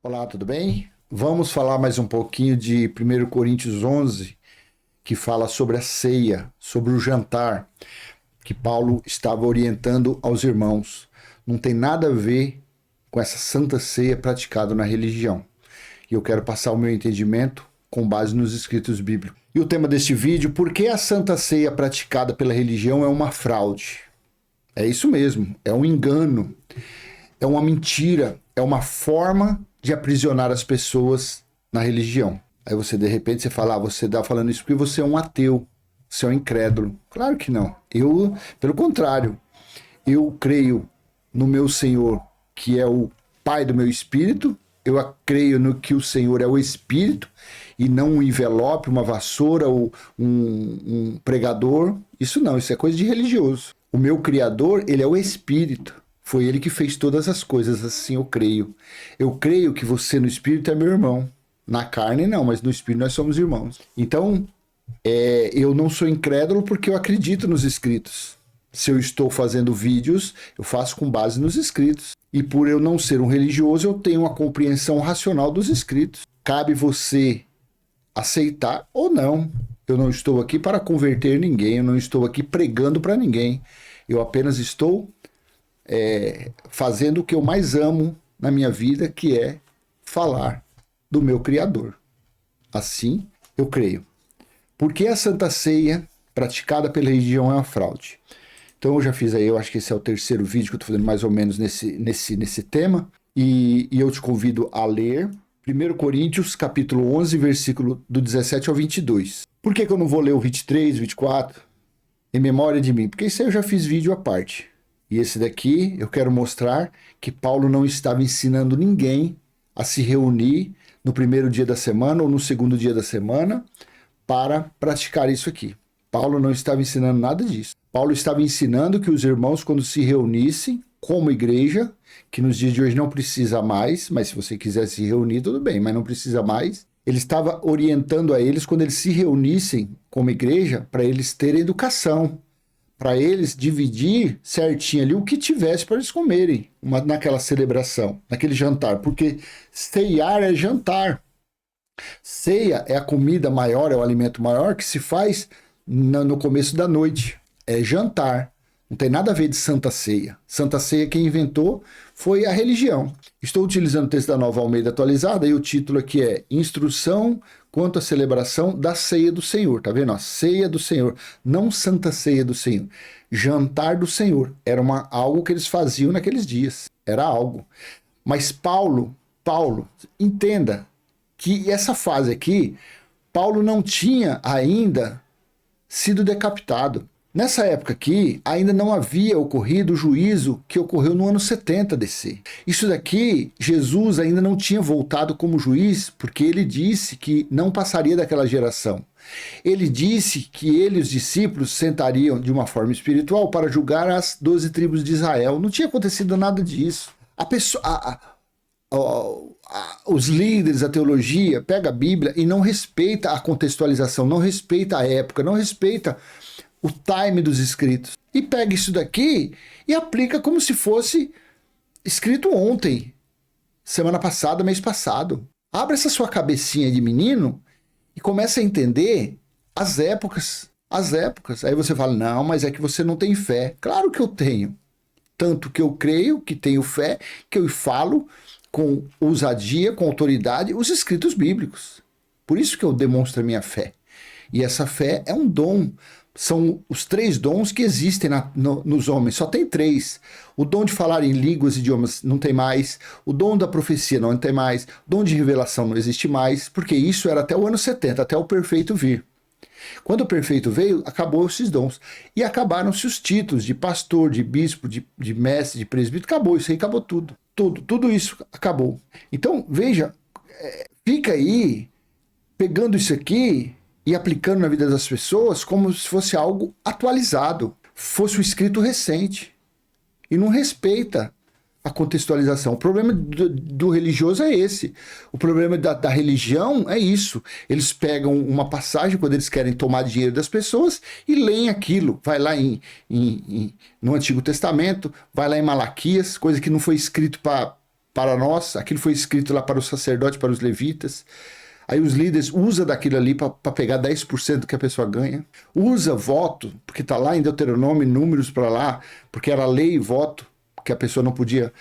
Olá, tudo bem? Vamos falar mais um pouquinho de 1 Coríntios 11, que fala sobre a ceia, sobre o jantar, que Paulo estava orientando aos irmãos. Não tem nada a ver com essa santa ceia praticada na religião. E eu quero passar o meu entendimento com base nos escritos bíblicos. E o tema deste vídeo: por que a santa ceia praticada pela religião é uma fraude? É isso mesmo, é um engano, é uma mentira, é uma forma de aprisionar as pessoas na religião. Aí você, de repente, você fala, você está falando isso porque você é um ateu, você é um incrédulo. Claro que não. Eu, pelo contrário, eu creio no meu Senhor, que é o Pai do meu espírito. Eu creio no que o Senhor é o Espírito e não um envelope, uma vassoura ou um pregador. Isso não, isso é coisa de religioso. O meu Criador, ele é o Espírito. Foi ele que fez todas as coisas, assim eu creio. Eu creio que você no Espírito é meu irmão. Na carne não, mas no Espírito nós somos irmãos. Então, eu não sou incrédulo porque eu acredito nos escritos. Se eu estou fazendo vídeos, eu faço com base nos escritos. E por eu não ser um religioso, eu tenho uma compreensão racional dos escritos. Cabe você aceitar ou não. Eu não estou aqui para converter ninguém, eu não estou aqui pregando para ninguém. Eu apenas estou fazendo o que eu mais amo na minha vida, que é falar do meu Criador. Assim eu creio. Por que a Santa Ceia praticada pela religião é uma fraude? Então eu já fiz aí, eu acho que esse é o terceiro vídeo que eu estou fazendo mais ou menos nesse tema, e eu te convido a ler 1 Coríntios capítulo 11, versículo do 17 ao 22. Por que eu não vou ler o 23, 24? Em memória de mim, porque isso aí eu já fiz vídeo à parte. E esse daqui eu quero mostrar que Paulo não estava ensinando ninguém a se reunir no primeiro dia da semana ou no segundo dia da semana para praticar isso aqui. Paulo não estava ensinando nada disso. Paulo estava ensinando que os irmãos, quando se reunissem como igreja, que nos dias de hoje não precisa mais, mas se você quiser se reunir, tudo bem, mas não precisa mais. Ele estava orientando a eles, quando eles se reunissem como igreja, para eles terem educação, para eles dividir certinho ali o que tivesse para eles comerem naquela celebração, naquele jantar, porque ceiar é jantar. Ceia é a comida maior, é o alimento maior que se faz no começo da noite. É jantar. Não tem nada a ver de Santa Ceia. Santa Ceia quem inventou foi a religião. Estou utilizando o texto da Nova Almeida atualizada e o título aqui é Instrução quanto à celebração da Ceia do Senhor. Tá vendo? Ceia do Senhor, não Santa Ceia do Senhor. Jantar do Senhor. Era algo que eles faziam naqueles dias. Era algo. Mas Paulo, entenda que essa fase aqui, Paulo não tinha ainda sido decapitado. Nessa época aqui, ainda não havia ocorrido o juízo que ocorreu no ano 70 DC. Isso daqui, Jesus ainda não tinha voltado como juiz, porque ele disse que não passaria daquela geração. Ele disse que ele e os discípulos sentariam de uma forma espiritual para julgar as 12 tribos de Israel. Não tinha acontecido nada disso. Os líderes, a teologia, pega a Bíblia e não respeita a contextualização, não respeita a época, não respeita o time dos escritos. E pega isso daqui e aplica como se fosse escrito ontem, semana passada, mês passado. Abre essa sua cabecinha de menino e começa a entender as épocas. Aí você fala, não, mas é que você não tem fé. Claro que eu tenho. Tanto que eu creio, que tenho fé, que eu falo com ousadia, com autoridade, os escritos bíblicos. Por isso que eu demonstro a minha fé. E essa fé é um dom. São os 3 dons que existem nos homens. Só tem 3. O dom de falar em línguas e idiomas não tem mais. O dom da profecia não tem mais. O dom de revelação não existe mais. Porque isso era até o ano 70, até o perfeito vir. Quando o perfeito veio, acabou esses dons. E acabaram-se os títulos de pastor, de bispo, de mestre, de presbítero. Acabou isso aí, acabou tudo. Tudo isso acabou. Então, veja, fica aí pegando isso aqui e aplicando na vida das pessoas como se fosse algo atualizado, fosse um escrito recente. E não respeita a contextualização. O problema do religioso é esse. O problema da religião é isso. Eles pegam uma passagem quando eles querem tomar dinheiro das pessoas e leem aquilo. Vai lá no Antigo Testamento, vai lá em Malaquias, coisa que não foi escrito para para nós, aquilo foi escrito lá para os sacerdotes, para os levitas. Aí os líderes usam daquilo ali para pegar 10% que a pessoa ganha. Usa voto, porque está lá em Deuteronômio, números para lá, porque era lei e voto, que a pessoa não podia,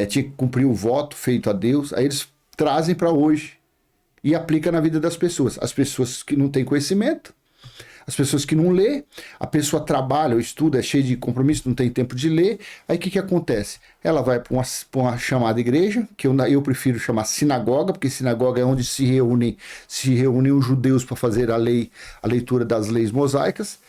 tinha que cumprir o voto feito a Deus. Aí eles trazem para hoje e aplica na vida das pessoas. As pessoas que não têm conhecimento, as pessoas que não lê, a pessoa trabalha ou estuda, é cheia de compromisso, não tem tempo de ler. Aí o que acontece? Ela vai para uma chamada igreja, que eu prefiro chamar sinagoga, porque sinagoga é onde se reúnem os judeus para fazer a leitura das leis mosaicas,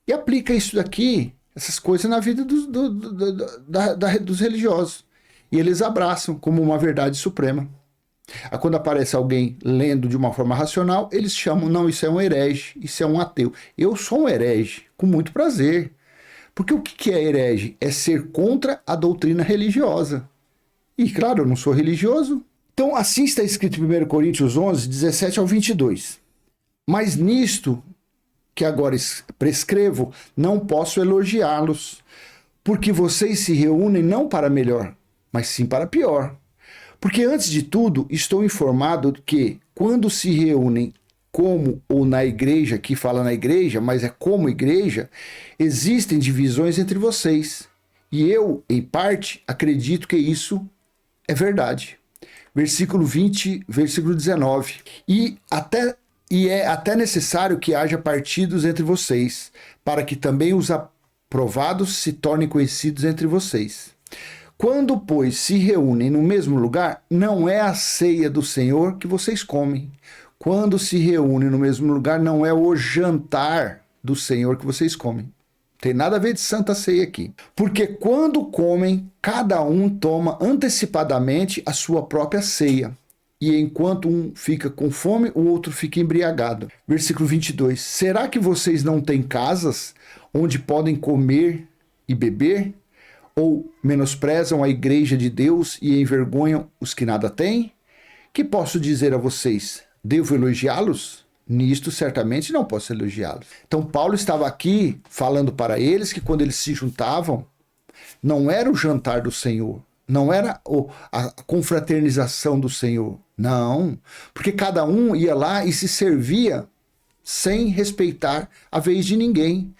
e aplica isso daqui, essas coisas, na vida dos religiosos. E eles abraçam como uma verdade suprema. Aí quando aparece alguém lendo de uma forma racional, eles chamam, não, isso é um herege, isso é um ateu. Eu sou um herege, com muito prazer. Porque o que é herege? É ser contra a doutrina religiosa. E claro, eu não sou religioso. Então assim está escrito em 1 Coríntios 11, 17 ao 22. Mas nisto que agora prescrevo, não posso elogiá-los, porque vocês se reúnem não para melhor, mas sim para pior. Porque, antes de tudo, estou informado que, quando se reúnem como ou na igreja, aqui fala na igreja, mas é como igreja, existem divisões entre vocês. E eu, em parte, acredito que isso é verdade. Versículo 20, versículo 19. E é até necessário que haja partidos entre vocês, para que também os aprovados se tornem conhecidos entre vocês. Quando, pois, se reúnem no mesmo lugar, não é a ceia do Senhor que vocês comem. Quando se reúnem no mesmo lugar, não é o jantar do Senhor que vocês comem. Tem nada a ver de Santa Ceia aqui. Porque quando comem, cada um toma antecipadamente a sua própria ceia. E enquanto um fica com fome, o outro fica embriagado. Versículo 22. Será que vocês não têm casas onde podem comer e beber? Ou menosprezam a igreja de Deus e envergonham os que nada têm? Que posso dizer a vocês? Devo elogiá-los? Nisto certamente não posso elogiá-los. Então Paulo estava aqui falando para eles que quando eles se juntavam, não era o jantar do Senhor, não era a confraternização do Senhor, não, porque cada um ia lá e se servia sem respeitar a vez de ninguém.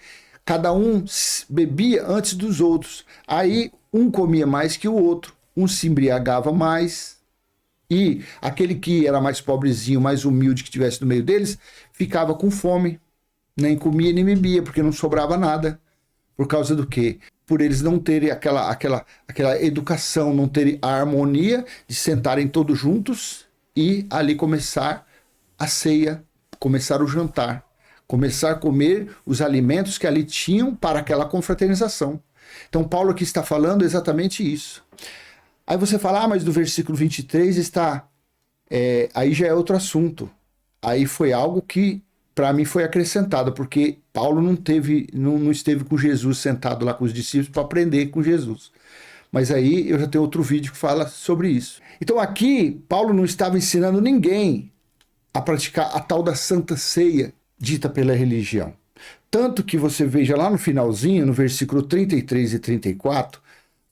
Cada um bebia antes dos outros. Aí um comia mais que o outro, um se embriagava mais. E aquele que era mais pobrezinho, mais humilde que estivesse no meio deles, ficava com fome. Nem comia nem bebia, porque não sobrava nada. Por causa do quê? Por eles não terem aquela educação, não terem a harmonia de sentarem todos juntos e ali começar a ceia, começar o jantar. Começar a comer os alimentos que ali tinham para aquela confraternização. Então Paulo aqui está falando exatamente isso. Aí você fala, mas do versículo 23 está... aí já é outro assunto. Aí foi algo que para mim foi acrescentado, porque Paulo não esteve com Jesus sentado lá com os discípulos para aprender com Jesus. Mas aí eu já tenho outro vídeo que fala sobre isso. Então aqui Paulo não estava ensinando ninguém a praticar a tal da Santa Ceia, dita pela religião. Tanto que você veja lá no finalzinho, no versículo 33 e 34,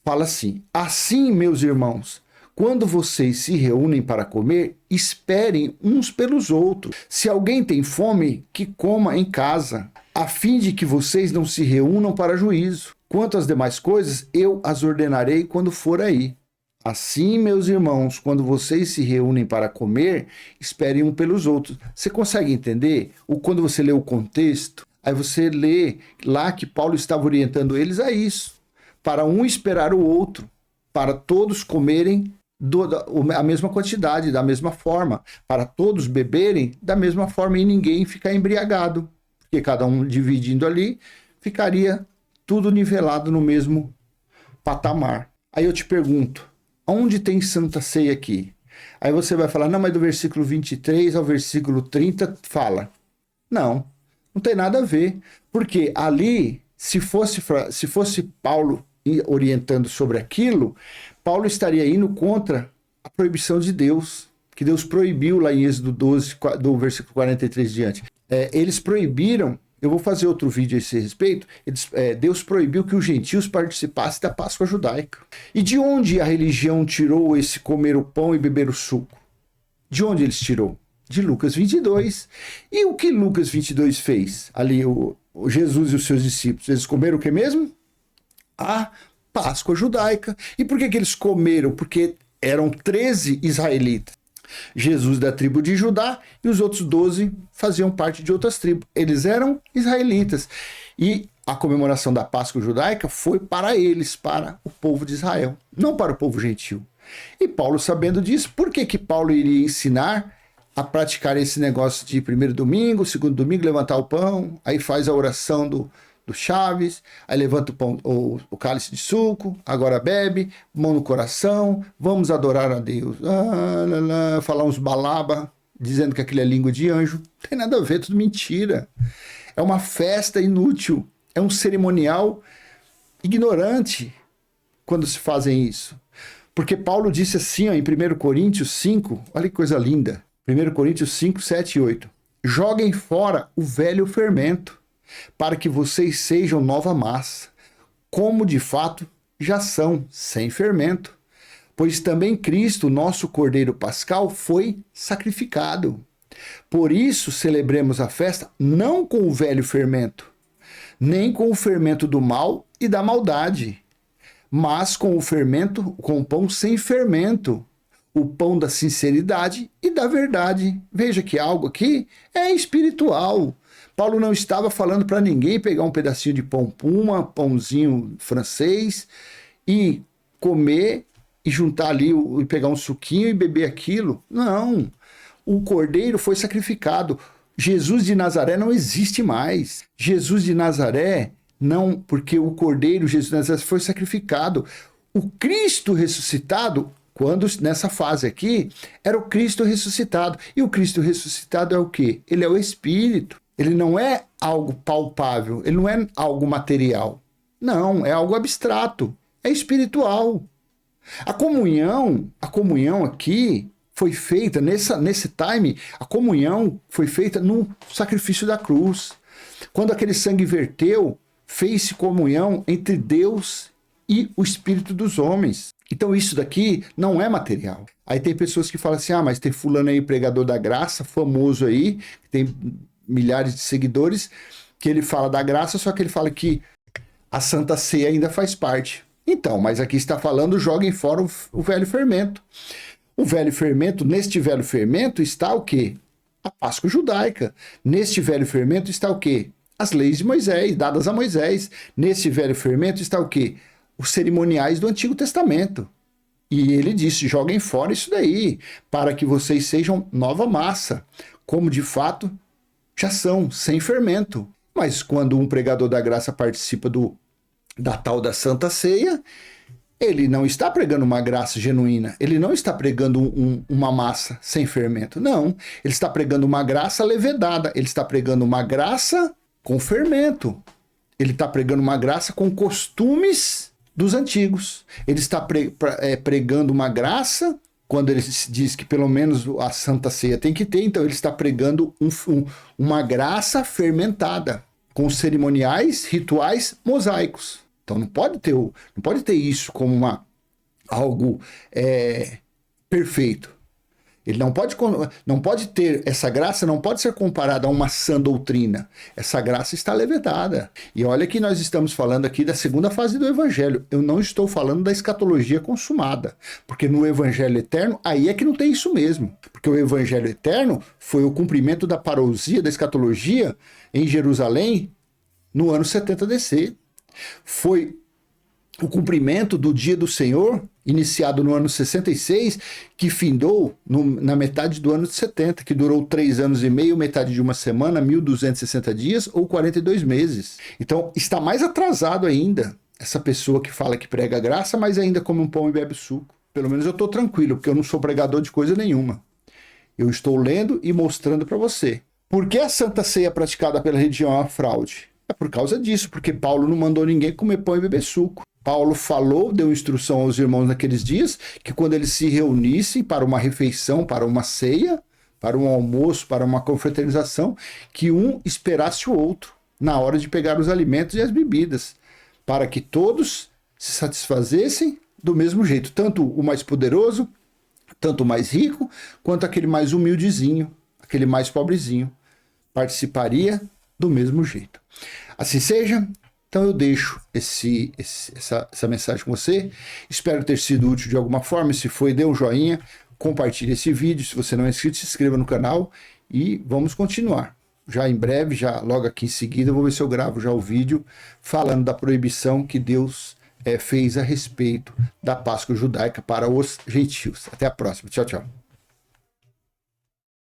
fala assim: assim, meus irmãos, quando vocês se reúnem para comer, esperem uns pelos outros. Se alguém tem fome, que coma em casa, a fim de que vocês não se reúnam para juízo. Quanto às demais coisas, eu as ordenarei quando for aí. Assim, meus irmãos, quando vocês se reúnem para comer, esperem um pelos outros. Você consegue entender? Quando você lê o contexto, aí você lê lá que Paulo estava orientando eles a isso. Para um esperar o outro, para todos comerem a mesma quantidade, da mesma forma, para todos beberem da mesma forma e ninguém ficar embriagado, porque cada um dividindo ali, ficaria tudo nivelado no mesmo patamar. Aí eu te pergunto, onde tem Santa Ceia aqui? Aí você vai falar, não, mas do versículo 23 ao versículo 30 fala. Não tem nada a ver, porque ali, se fosse Paulo orientando sobre aquilo, Paulo estaria indo contra a proibição de Deus, que Deus proibiu lá em Êxodo 12, do versículo 43 diante. Eles proibiram eu vou fazer outro vídeo a esse respeito. Deus proibiu que os gentios participassem da Páscoa judaica. E de onde a religião tirou esse comer o pão e beber o suco? De onde eles tirou? De Lucas 22. E o que Lucas 22 fez? Ali o Jesus e os seus discípulos, eles comeram o que mesmo? A Páscoa judaica. E por que eles comeram? Porque eram 13 israelitas. Jesus da tribo de Judá e os outros 12 faziam parte de outras tribos. Eles eram israelitas. E a comemoração da Páscoa judaica foi para eles, para o povo de Israel, não para o povo gentil. E Paulo, sabendo disso, por que Paulo iria ensinar a praticar esse negócio de primeiro domingo, segundo domingo, levantar o pão, aí faz a oração do Chaves, aí levanta o pão, o cálice de suco, agora bebe, mão no coração, vamos adorar a Deus. Falar uns balaba, dizendo que aquilo é língua de anjo. Não tem nada a ver, tudo mentira. É uma festa inútil, é um cerimonial ignorante quando se fazem isso. Porque Paulo disse assim, ó, em 1 Coríntios 5, olha que coisa linda, 1 Coríntios 5, 7 e 8. Joguem fora o velho fermento, para que vocês sejam nova massa, como de fato já são, sem fermento. Pois também Cristo, nosso Cordeiro Pascal, foi sacrificado. Por isso celebremos a festa não com o velho fermento, nem com o fermento do mal e da maldade, mas com o fermento, com o pão sem fermento, o pão da sinceridade e da verdade. Veja que algo aqui é espiritual. Paulo não estava falando para ninguém pegar um pedacinho de pão puma, pãozinho francês, e comer e juntar ali e pegar um suquinho e beber aquilo. Não. O cordeiro foi sacrificado. Jesus de Nazaré não existe mais. Jesus de Nazaré não, porque o cordeiro Jesus de Nazaré foi sacrificado. O Cristo ressuscitado, quando nessa fase aqui, era o Cristo ressuscitado. E o Cristo ressuscitado é o quê? Ele é o Espírito. Ele não é algo palpável, ele não é algo material. Não, é algo abstrato, é espiritual. A comunhão aqui foi feita, nesse time, a comunhão foi feita no sacrifício da cruz. Quando aquele sangue verteu, fez-se comunhão entre Deus e o espírito dos homens. Então isso daqui não é material. Aí tem pessoas que falam assim, mas tem fulano aí, pregador da graça, famoso aí, que tem milhares de seguidores, que ele fala da graça, só que ele fala que a Santa Ceia ainda faz parte. Então, mas aqui está falando, joguem fora o velho fermento. O velho fermento, neste velho fermento está o quê? A Páscoa judaica. Neste velho fermento está o quê? As leis de Moisés, dadas a Moisés. Neste velho fermento está o quê? Os cerimoniais do Antigo Testamento. E ele disse, joguem fora isso daí, para que vocês sejam nova massa, como de fato já são, sem fermento. Mas quando um pregador da graça participa da tal da Santa Ceia, ele não está pregando uma graça genuína, ele não está pregando uma massa sem fermento, não. Ele está pregando uma graça levedada, ele está pregando uma graça com fermento. Ele está pregando uma graça com costumes dos antigos. Ele está pregando uma graça, quando ele diz que pelo menos a Santa Ceia tem que ter, então ele está pregando uma graça fermentada, com cerimoniais, rituais mosaicos. Então não pode ter isso como algo perfeito. Ele não pode ter essa graça, não pode ser comparada a uma sã doutrina. Essa graça está levedada. E olha que nós estamos falando aqui da segunda fase do Evangelho. Eu não estou falando da escatologia consumada. Porque no Evangelho eterno, aí é que não tem isso mesmo. Porque o Evangelho eterno foi o cumprimento da parousia, da escatologia em Jerusalém no ano 70 DC. Foi o cumprimento do dia do Senhor, iniciado no ano 66, que findou na metade do ano de 70, que durou 3 anos e meio, metade de uma semana, 1.260 dias ou 42 meses. Então, está mais atrasado ainda essa pessoa que fala que prega graça, mas ainda come um pão e bebe suco. Pelo menos eu estou tranquilo, porque eu não sou pregador de coisa nenhuma. Eu estou lendo e mostrando para você. Por que a Santa Ceia praticada pela religião é uma fraude? É por causa disso, porque Paulo não mandou ninguém comer pão e beber suco. Paulo falou, deu instrução aos irmãos naqueles dias, que quando eles se reunissem para uma refeição, para uma ceia, para um almoço, para uma confraternização, que um esperasse o outro. na hora de pegar os alimentos e as bebidas, para que todos se satisfazessem do mesmo jeito, tanto o mais poderoso, tanto o mais rico, quanto aquele mais humildezinho, aquele mais pobrezinho, participaria do mesmo jeito. Assim seja. Então eu deixo essa mensagem com você. Espero ter sido útil de alguma forma. Se foi, dê um joinha, compartilhe esse vídeo. Se você não é inscrito, se inscreva no canal e vamos continuar. Já em breve, já logo aqui em seguida, eu vou ver se eu gravo já o vídeo falando da proibição que Deus fez a respeito da Páscoa judaica para os gentios. Até a próxima. Tchau, tchau.